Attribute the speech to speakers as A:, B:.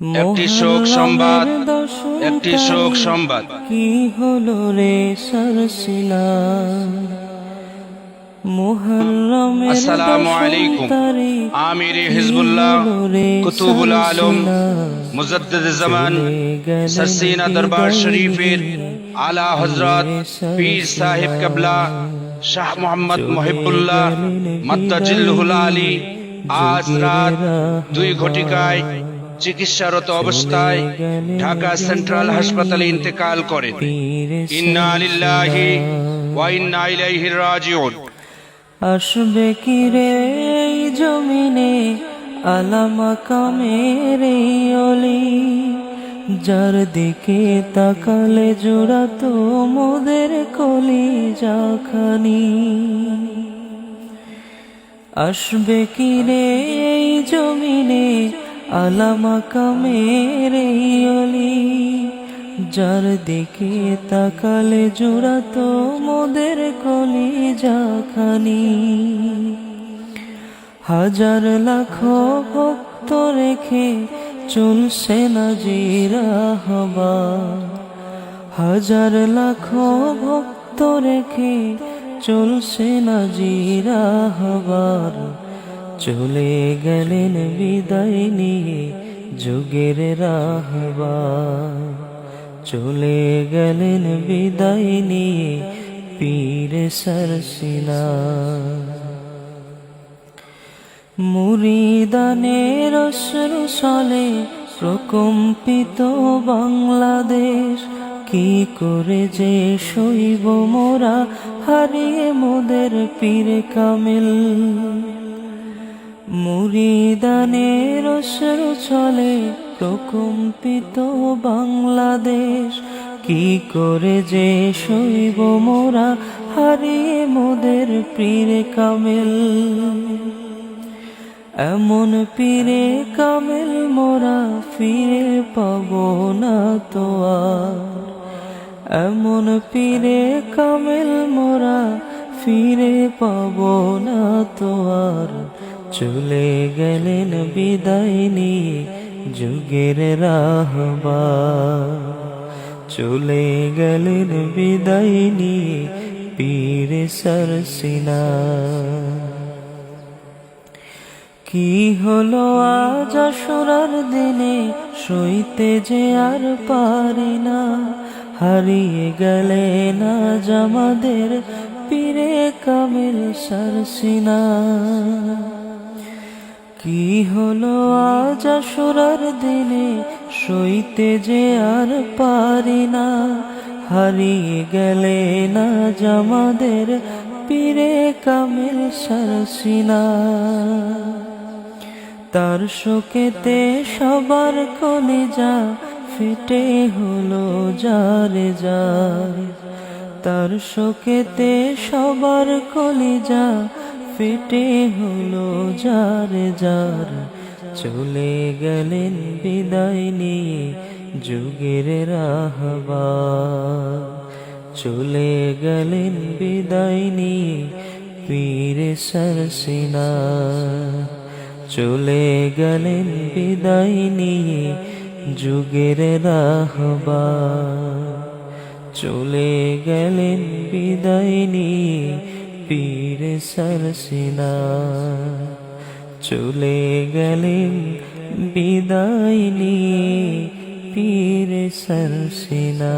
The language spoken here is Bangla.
A: একটি শোক সংবাদ
B: কি হলো রে সরসিনা মুহররমের
A: আসসালামু আলাইকুম।
B: তারিখ
A: আমির
B: কি
A: হিজবুল্লাহ
B: হলো রে
A: কুতুবুল আলম
B: সরসিনা
A: মুজাদ্দিদ জামান
B: চলে গেলেন
A: সরসিনা দরবার
B: বিদায়
A: শরীফের
B: নিয়ে
A: আলা হযরত
B: পীরে
A: পীর সাহেব
B: সরসিনা
A: কেবলা শাহ মোহাম্মদ
B: চলে
A: মুহিবুল্লাহ
B: গেলেন বিদায়
A: মাদ্দাজিল্লুহুল আলী
B: নিয়ে
A: আজ
B: যুগের
A: রাত 2 ঘটিকায়
B: রাহবার
A: চিকিৎসারত
B: চলে
A: অবস্থায়
B: গেলেন
A: ঢাকা সেন্ট্রাল
B: বিদায়
A: হাসপাতালে
B: নিয়ে
A: ইন্তেকাল করেন।
B: পীরে
A: ইন্না লিল্লাহি
B: সরসিনা
A: ওয়া ইন্না ইলাইহি রাজিউন।
B: আসবে কি রে এই জমিনে আলামা কামের এই অলি যার দিকে তাকালে জোড়াতো মোদের কলি যাখানি আসবে কি রে এই জমিনে আলামা কামের এই অলি যার দিকে তাকালে জোড়াতো মোদের কলি যাখানি হাজার লাখো ভক্ত রেখে চলছে না জিরাহবা হাজার লাখো ভক্ত রেখে চলছে না জিরাহবার চলে গেলেন বিদায় নিয়ে যুগের রাহবার চলে গেলেন বিদায় নিয়ে পীরে সরসিনা মুরিদানের অশ্রু ছলে প্রকম্পিত বাংলাদেশ কি করে যে সইব মোরা হারিয়ে মোদের পীর কামিল মুরিদানের অশ্রু ছলে প্রকম্পিত বাংলাদেশ কি করে যে সইব মোরা হারিয়ে মোদের পীর কামিল এমন পীরে কামেল মোরা ফিরে পাব না তো আর এমন পীরে কামেল মোরা ফিরে পাব না তো আর চলে গেলেন বিদায় নিয়ে যুগের রাহবার চলে গেলেন বিদায় নিয়ে পীরে সরসিনা কি হলো আজ আশুরার দিনে সইতে যে আর পারি না হারিয়ে গেলেন আজ আমাদের পীরে কামিল সরসিনা কি হলো আজ আশুরার দিনে সইতে যে আর পারি না হারিয়ে গেলেন আজ আমাদের পীরে কামিল সরসিনা তার শোকেতে সবার কলিজা ফেটে হলো যারে যার তার শোকেতে সবার কলিজা ফেটে হলো যারে যার চলে গেলেন বিদায় নিয়ে যুগের রাহবার চলে গেলেন বিদায় নিয়ে পীরে সরসিনা চলে গেলেন বিদায় নিয়ে যুগের রাহবার চলে গেলেন বিদায় নিয়ে পীরে সরসিনা চলে গেলেন বিদায় নিয়ে পীরে সরসিনা।